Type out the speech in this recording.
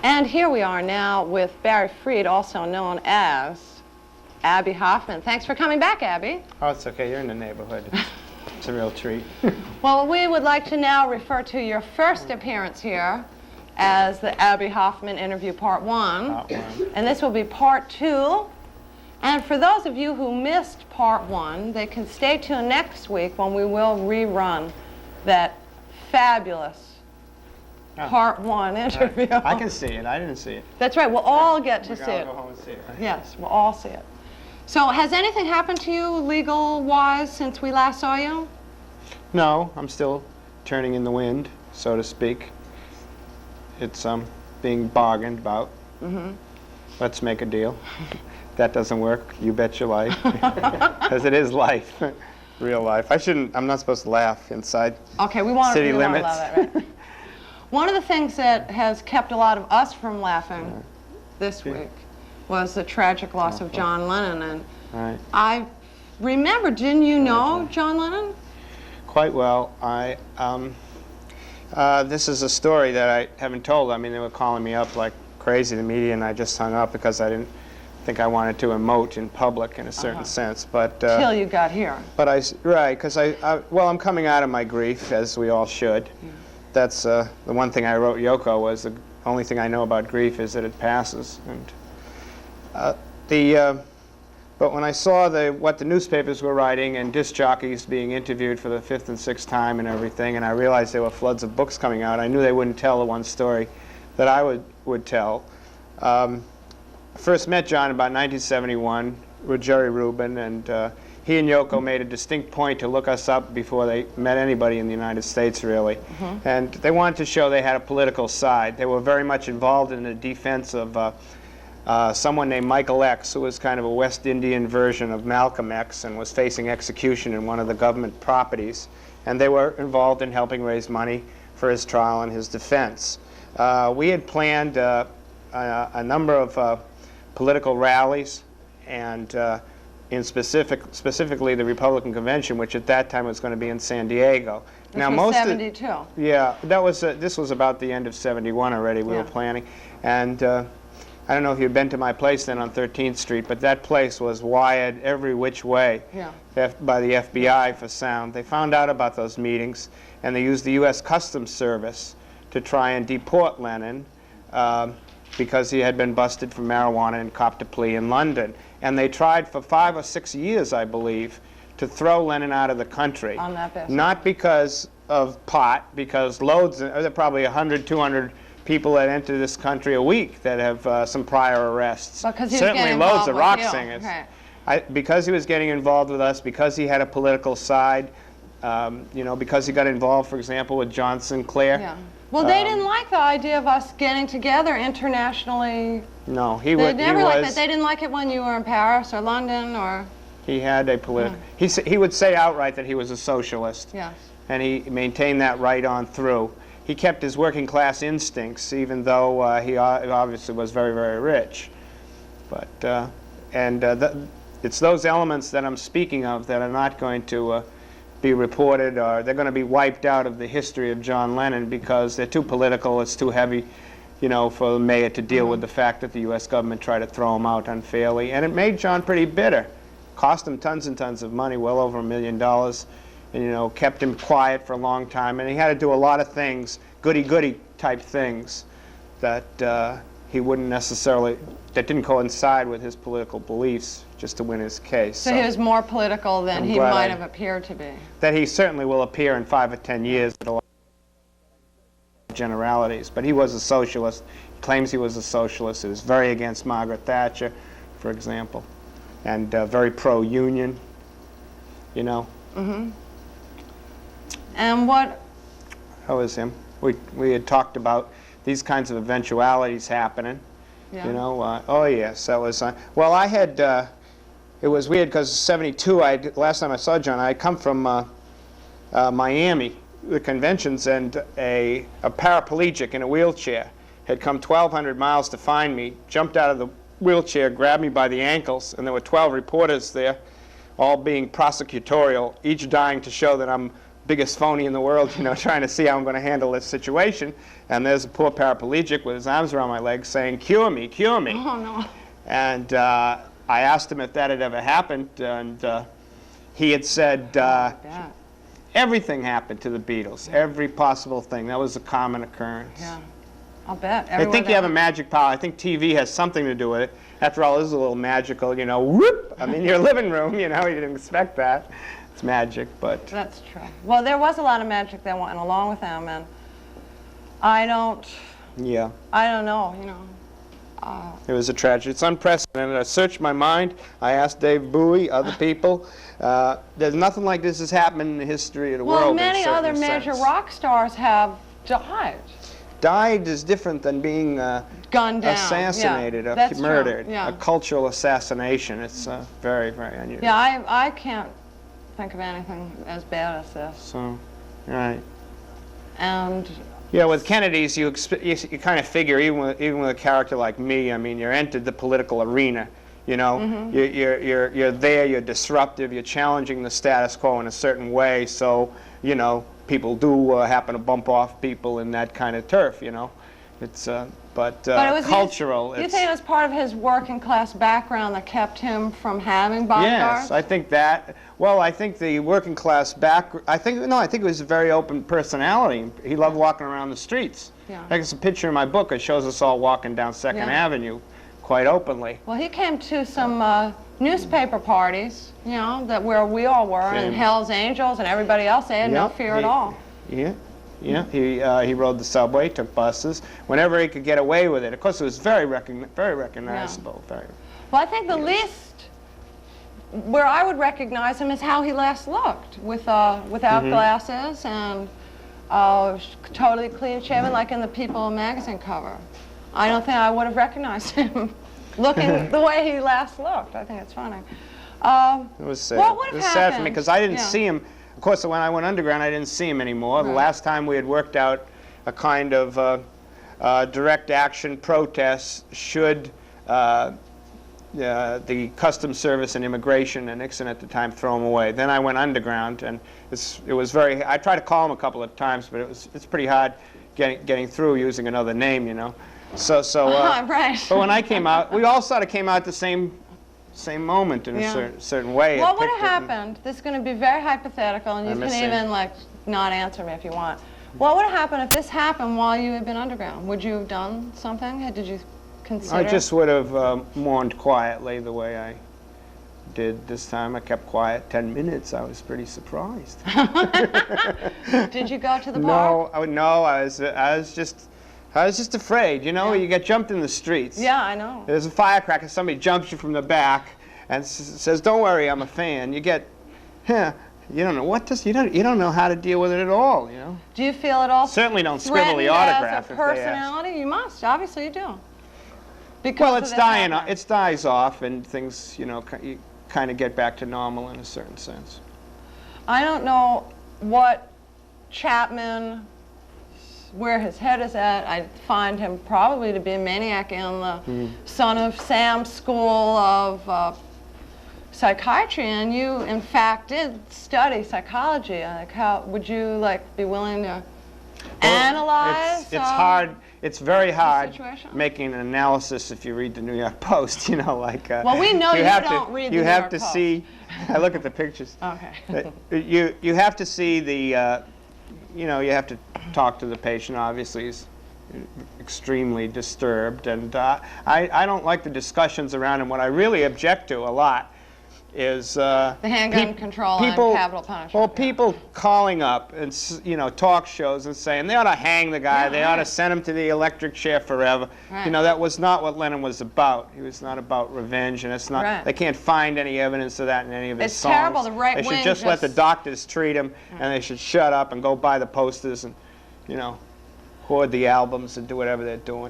And here we are now with Barry Freed, also known as Abbie Hoffman. Thanks for coming back, Abbie. Oh, it's okay. You're in the neighborhood. It's a real treat. Well, we would like to now refer to your first appearance here as the Abbie Hoffman interview part 1. Part 1. And this will be part 2. And for those of you who missed part 1, they can stay tuned next week when we will rerun that fabulous part 1 interview. I can see it. I didn't see it. That's right. We'll all get to see I'll it. go home and see it. Yes, we'll all see it. So has anything happened to you legal-wise since we last saw you? No, I'm still turning in the wind, so to speak. It's being bargained about. Mm-hmm. Let's make a deal. That doesn't work. You bet your life. Because it is life, real life. I'm not supposed to laugh inside Okay, we want city to limits. allow that, right? One of the things that has kept a lot of us from laughing this week was the tragic loss of John Lennon. And Right. I remember, didn't you know John Lennon? Quite well. This is a story that I haven't told. I mean, they were calling me up like crazy, the media, and I just hung up because I didn't think I wanted to emote in public in a certain sense. But till you got here. But because well, I'm coming out of my grief, as we all should. Yeah. That's the one thing I wrote Yoko was the only thing I know about grief is that it passes. And but when I saw what the newspapers were writing and disc jockeys being interviewed for the 5th and 6th time and everything, and I realized there were floods of books coming out, I knew they wouldn't tell the one story that I would tell. I first met John about 1971 with Jerry Rubin, and he and Yoko made a distinct point to look us up before they met anybody in the United States, really. Mm-hmm. And they wanted to show they had a political side. They were very much involved in the defense of someone named Michael X, who was kind of a West Indian version of Malcolm X and was facing execution in one of the government properties. And they were involved in helping raise money for his trial and his defense. We had planned a number of political rallies, and specifically the Republican convention, which at that time was going to be in San Diego. This was 72. Yeah, that was this was about the end of 71 already. We were planning, and I don't know if you've been to my place then on 13th Street, but that place was wired every which way by the FBI for sound. They found out about those meetings, and they used the U.S. Customs Service to try and deport Lennon because he had been busted for marijuana and copped a plea in London. And they tried for 5 or 6 years, I believe, to throw Lennon out of the country. On that basis. Not because of pot, because there are probably 100, 200 people that enter this country a week that have some prior arrests. Certainly loads of rock singers. Right. Because he was getting involved with us, because he had a political side, because he got involved, for example, with John Sinclair. Yeah. Well, they didn't like the idea of us getting together internationally. No, They never liked that. They didn't like it when you were in Paris or London or... He had a political... He would say outright that he was a socialist. Yes. And he maintained that right on through. He kept his working class instincts, even though he obviously was very, very rich. But it's those elements that I'm speaking of that are not going to be reported, or they're going to be wiped out of the history of John Lennon because they're too political. It's too heavy, for the mayor to deal with the fact that the U.S. government tried to throw him out unfairly, and it made John pretty bitter. Cost him tons and tons of money, well over $1 million. And kept him quiet for a long time, and he had to do a lot of things, goody-goody type things, that he wouldn't necessarily, that didn't coincide with his political beliefs, just to win his case. So he was more political than he might have appeared to be. That he certainly will appear in 5 or 10 years with a lot of generalities, but he was a socialist. He claims he was a socialist. He was very against Margaret Thatcher, for example, and very pro-union, Mm-hmm. And what? That was him. We had talked about these kinds of eventualities happening. Yeah. Oh yes, that was. Well, I had. It was weird because '72. Last time I saw John, I had come from Miami, the conventions, and a paraplegic in a wheelchair had come 1,200 miles to find me. Jumped out of the wheelchair, grabbed me by the ankles, and there were 12 reporters there, all being prosecutorial, each dying to show that I'm biggest phony in the world, you know, trying to see how I'm going to handle this situation. And there's a poor paraplegic with his arms around my legs saying, "Cure me, cure me." Oh, no. And I asked him if that had ever happened, and he had said everything happened to the Beatles, every possible thing. That was a common occurrence. Yeah, I'll bet. I think you have a magic power. I think TV has something to do with it. After all, this is a little magical, you know, whoop, I'm in your living room, you know, you didn't expect that. It's magic, but... That's true. Well, there was a lot of magic that went along with them, and I don't know, you know. It was a tragedy. It's unprecedented. I searched my mind. I asked Dave Bowie, other people. There's nothing like this has happened in the history of the world. Well, many other major rock stars have died. Died is different than being gunned down, assassinated, yeah, murdered. true, yeah. A cultural assassination. It's very, very unusual. Yeah, I can't think of anything as bad as this. So, right. And yeah, with Kennedy's, you kind of figure, even with a character like me, I mean, you're entered the political arena. You know, you're there, you're disruptive, you're challenging the status quo in a certain way. So, you know, people do happen to bump off people in that kind of turf. You know, it's but it was cultural. You think it was part of his working class background that kept him from having bodyguards? Yes, I think that. Well, I think the working class I think it was a very open personality. He loved walking around the streets. Yeah. Like it's a picture in my book. It shows us all walking down Second Avenue, quite openly. Well, he came to some newspaper parties, you know, where we all were, and Hell's Angels and everybody else. They had no fear at all. Yeah. Yeah, he rode the subway, took buses, whenever he could get away with it. Of course, it was very recognizable. Yeah. Well, I think the least where I would recognize him is how he last looked, without glasses and totally clean shaven, like in the People magazine cover. I don't think I would have recognized him looking the way he last looked. I think it's funny. It was sad. What would have happened? It was sad for me because I didn't see him. Of course, when I went underground, I didn't see him anymore. Right. The last time we had worked out a kind of direct action protest should the Customs Service and Immigration and Nixon at the time throw him away. Then I went underground, and it was very. I tried to call him a couple of times, but it's pretty hard getting through using another name, you know. Right. But when I came out, we all sort of came out the same moment in a certain way. What would have happened? This is going to be very hypothetical, and you can even not answer me if you want. What would have happened if this happened while you had been underground? Would you have done something? Did you consider? I just would have mourned quietly the way I did this time. I kept quiet 10 minutes. I was pretty surprised. Did you go to the bar? No. I was just afraid, you know. You get jumped in the streets. Yeah, I know. There's a firecracker, somebody jumps you from the back and says, "Don't worry, I'm a fan." You get, you don't know you don't know how to deal with it at all, you know. Do you feel at all? Certainly don't scribble the autograph as a personality? You must, obviously you do. Because it dies off, and things, you know, you kind of get back to normal in a certain sense. I don't know what Chapman, where his head is at. I find him probably to be a maniac in the Son of Sam school of psychiatry, and you, in fact, did study psychology. How would you be willing to analyze? It's hard. It's very hard making an analysis if you read the New York Post. You know, well, we know you don't read the New York Post. You have to see. I look at the pictures. Okay. You have to see the. You know, you have to talk to the patient. Obviously, he's extremely disturbed, and I don't like the discussions around him. What I really object to a lot is the handgun control and capital punishment. Well, people calling up and talk shows and saying they ought to hang the guy, they ought to send him to the electric chair forever. Right. You know, that was not what Lennon was about. He was not about revenge, and it's not. Right. They can't find any evidence of that in any of his songs. It's terrible. The right wing. They should just let the doctors treat him, and they should shut up and go buy the posters and, hoard the albums and do whatever they're doing.